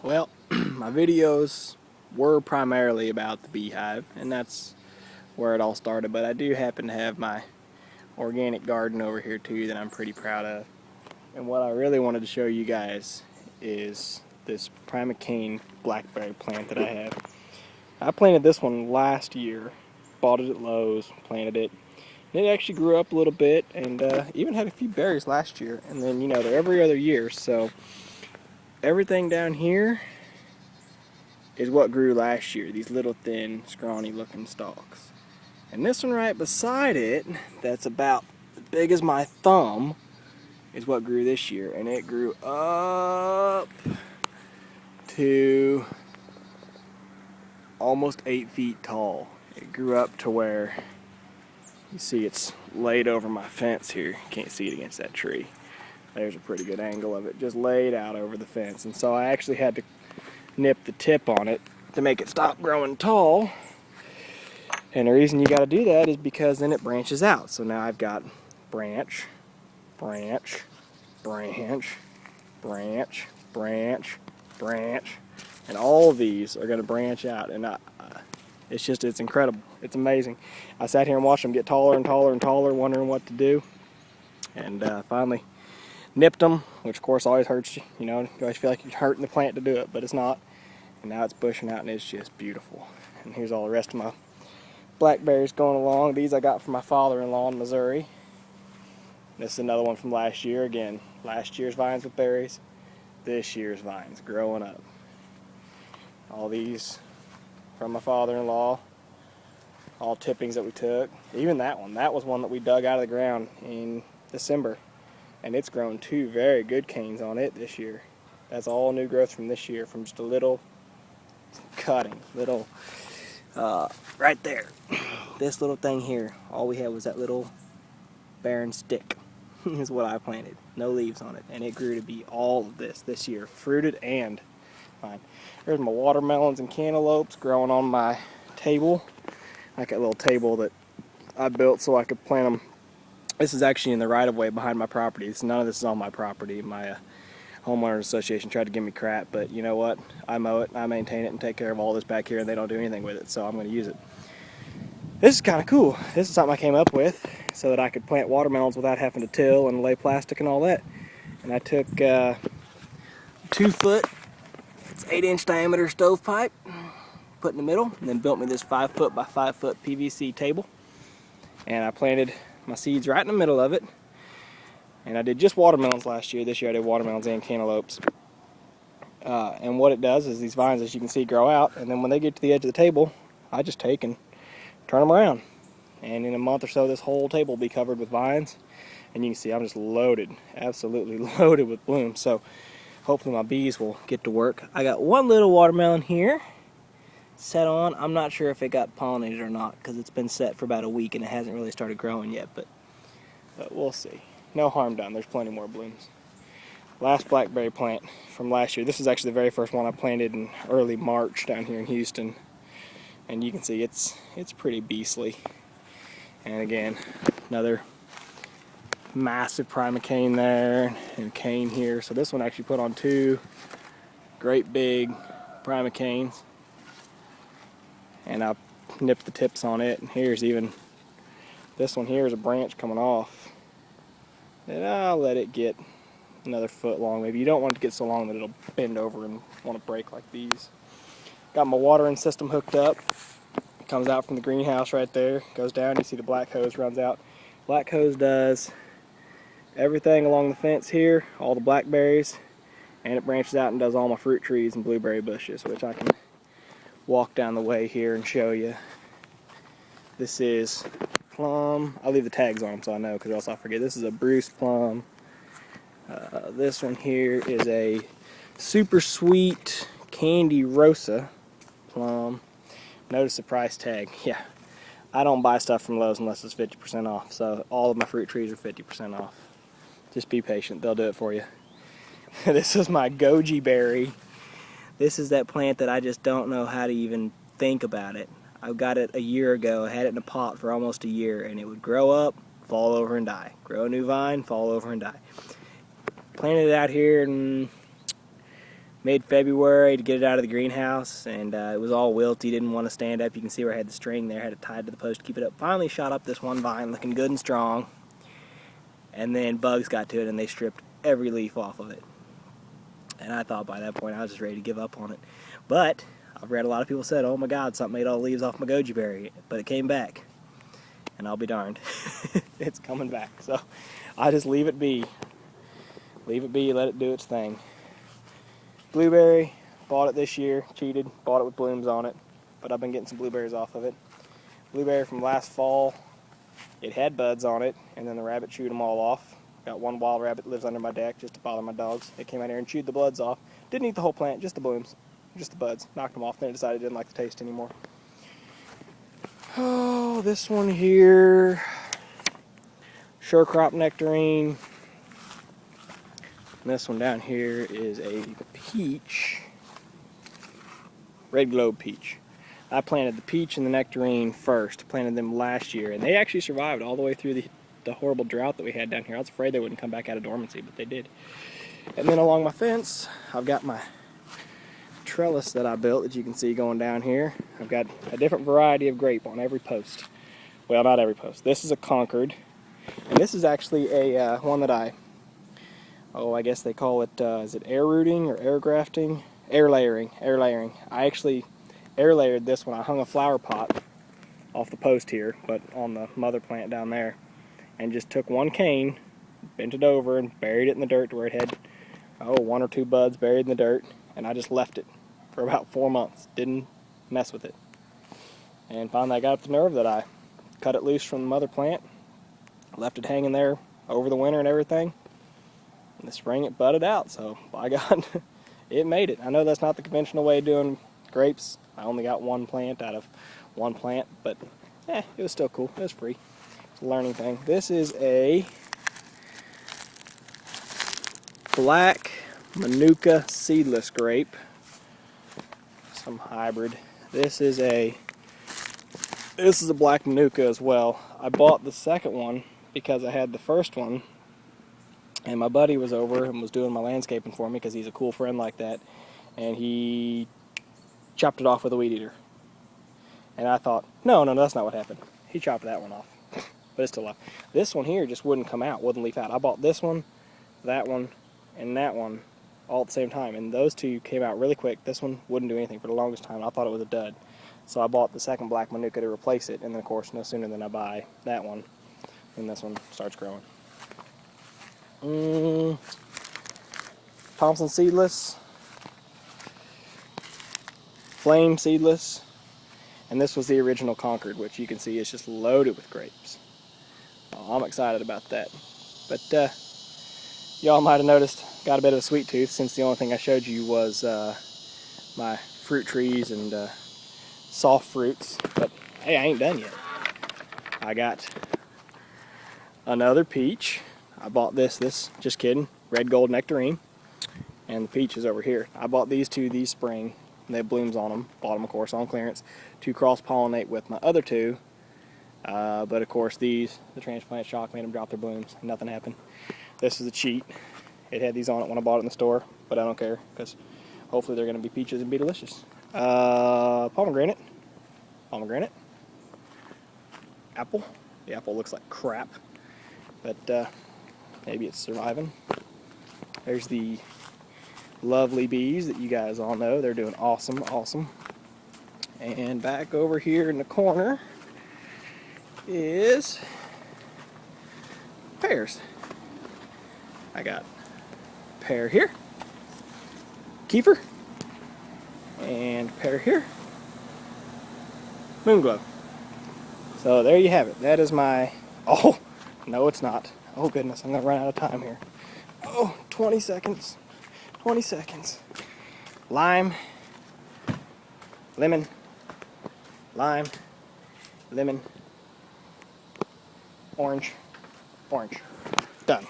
Well, my videos were primarily about the beehive, and that's where it all started, but I do happen to have my organic garden over here too that I'm pretty proud of. And what I really wanted to show you guys is this Primocane blackberry plant that I have. I planted this one last year, bought it at Lowe's, planted it. And it actually grew up a little bit and even had a few berries last year. And then, they're every other year, so everything down here is what grew last year, these little thin, scrawny looking stalks. And this one right beside it, that's about as big as my thumb, is what grew this year. And it grew up to almost 8 feet tall. It grew up to where, you see it's laid over my fence here. You can't see it against that tree. There's a pretty good angle of it, just laid out over the fence. And so I actually had to nip the tip on it to make it stop growing tall. And the reason you got to do that is because then it branches out. So now I've got branch, branch, branch, branch, branch, branch, and all of these are going to branch out. And it's incredible. It's amazing. I sat here and watched them get taller and taller and taller, wondering what to do. And finally nipped them, which of course always hurts you. You always feel like you're hurting the plant to do it, but it's not. And now it's bushing out and it's just beautiful. And here's all the rest of my blackberries going along. These I got from my father-in-law in Missouri. This is another one from last year. Again, last year's vines with berries, this year's vines growing up. All these from my father-in-law, all tippings that we took. Even that was one that we dug out of the ground in December. And it's grown 2 very good canes on it this year. That's all new growth from this year, from just a little cutting, right there. This little thing here, all we had was that little barren stick is what I planted. No leaves on it. And it grew to be all of this year, fruited and fine. There's my watermelons and cantaloupes growing on my table. Like that little table that I built so I could plant them. This is actually in the right-of-way behind my property. None of this is on my property. My homeowners association tried to give me crap, but you know what? I mow it, I maintain it, and take care of all this back here, and they don't do anything with it, so I'm going to use it. This is kind of cool. This is something I came up with so that I could plant watermelons without having to till and lay plastic and all that. And I took 2 foot, it's 8-inch diameter stovepipe, put in the middle, and then built me this 5 foot by 5 foot PVC table. And I planted my seeds right in the middle of it. And I did just watermelons last year. This year I did watermelons and cantaloupes. And what it does is these vines, as you can see, grow out. And then when they get to the edge of the table, I just take and turn them around. And in a month or so, this whole table will be covered with vines. And you can see I'm just loaded, absolutely loaded with blooms. So hopefully my bees will get to work. I got one little watermelon here set on. I'm not sure if it got pollinated or not because it's been set for about a week and it hasn't really started growing yet. But we'll see. No harm done. There's plenty more blooms. Last blackberry plant from last year. This is actually the very first one I planted in early March down here in Houston. And you can see it's pretty beastly. And again, another massive primocane there and cane here. So this one actually put on 2 great big primocanes. And I nipped the tips on it. And here's even, this one here is a branch coming off. And I'll let it get another foot long maybe. You don't want it to get so long that it'll bend over and want to break like these. Got my watering system hooked up. It comes out from the greenhouse right there. Goes down, you see the black hose runs out. Black hose does everything along the fence here, all the blackberries, and it branches out and does all my fruit trees and blueberry bushes, which I can walk down the way here and show you. This is plum. I'll leave the tags on them so I know, because else I'll forget. This is a Bruce plum. This one here is a super sweet Candy Rosa plum. Notice the price tag. Yeah, I don't buy stuff from Lowe's unless it's 50% off. So all of my fruit trees are 50% off. Just be patient, they'll do it for you. This is my goji berry. This is that plant that I just don't know how to even think about it. I got it a year ago. I had it in a pot for almost a year, and it would grow up, fall over, and die. Grow a new vine, fall over, and die. Planted it out here in mid-February to get it out of the greenhouse, and it was all wilty, didn't want to stand up. You can see where I had the string there, had it tied to the post to keep it up. Finally shot up this one vine looking good and strong, and then bugs got to it and they stripped every leaf off of it. And I thought by that point I was just ready to give up on it. But I've read a lot of people said, oh my God, something ate all the leaves off my goji berry, but it came back. And I'll be darned. It's coming back. So I just leave it be. Leave it be, let it do its thing. Blueberry, bought it this year, cheated, bought it with blooms on it, but I've been getting some blueberries off of it. Blueberry from last fall, it had buds on it, and then the rabbit chewed them all off. Got one wild rabbit that lives under my deck just to bother my dogs. It came out here and chewed the buds off. Didn't eat the whole plant, just the blooms, just the buds. Knocked them off, then it decided it didn't like the taste anymore. Oh, this one here, Sure Crop Nectarine. And this one down here is a peach, Red Globe peach. I planted the peach and the nectarine first, planted them last year, and they actually survived all the way through the horrible drought that we had down here. I was afraid they wouldn't come back out of dormancy, but they did. And then along my fence, I've got my trellis that I built that you can see going down here. I've got a different variety of grape on every post. Well, not every post. This is a Concord, and this is actually a one that I guess they call it, is it air rooting or air grafting? Air layering. I actually air layered this when I hung a flower pot off the post here, but on the mother plant down there, and just took one cane, bent it over, and buried it in the dirt to where it had, one or two buds buried in the dirt, and I just left it for about 4 months. Didn't mess with it. And finally I got up the nerve that I cut it loose from the mother plant, left it hanging there over the winter and everything. In the spring it budded out, so by God, it made it. I know that's not the conventional way of doing grapes. I only got one plant out of one plant, but it was still cool. It was free. It's a learning thing. This is a black Manuka seedless grape. Some hybrid. This is a black Manuka as well. I bought the second one because I had the first one, and my buddy was over and was doing my landscaping for me because he's a cool friend like that, and he chopped it off with a weed eater. And I thought, no, that's not what happened. He chopped that one off, but it's still alive. This one here just wouldn't come out, wouldn't leaf out. I bought this one, that one, and that one all at the same time, and those two came out really quick. This one wouldn't do anything for the longest time. I thought it was a dud. So I bought the second black Manuka to replace it, and then of course no sooner than I buy that one, and this one starts growing. Thompson seedless, Flame seedless, and this was the original Concord, which you can see is just loaded with grapes. I'm excited about that. But y'all might have noticed, got a bit of a sweet tooth since the only thing I showed you was my fruit trees and soft fruits. But hey, I ain't done yet. I got another peach. I bought this, just kidding, Red Gold Nectarine, and the peach is over here. I bought these two these spring, and they have blooms on them, bought them of course on clearance, to cross-pollinate with my other two, but of course the transplant shock made them drop their blooms, nothing happened. This is a cheat. It had these on it when I bought it in the store, but I don't care, because hopefully they're going to be peaches and be delicious. Pomegranate, apple. The apple looks like crap, but maybe it's surviving. There's the lovely bees that you guys all know. They're doing awesome. And back over here in the corner is pears. I got pear here, kefir, and pear here, moonglow. So there you have it. That is my, oh, no it's not. Oh goodness, I'm gonna run out of time here. Oh, 20 seconds. Lime, lemon, orange. Done.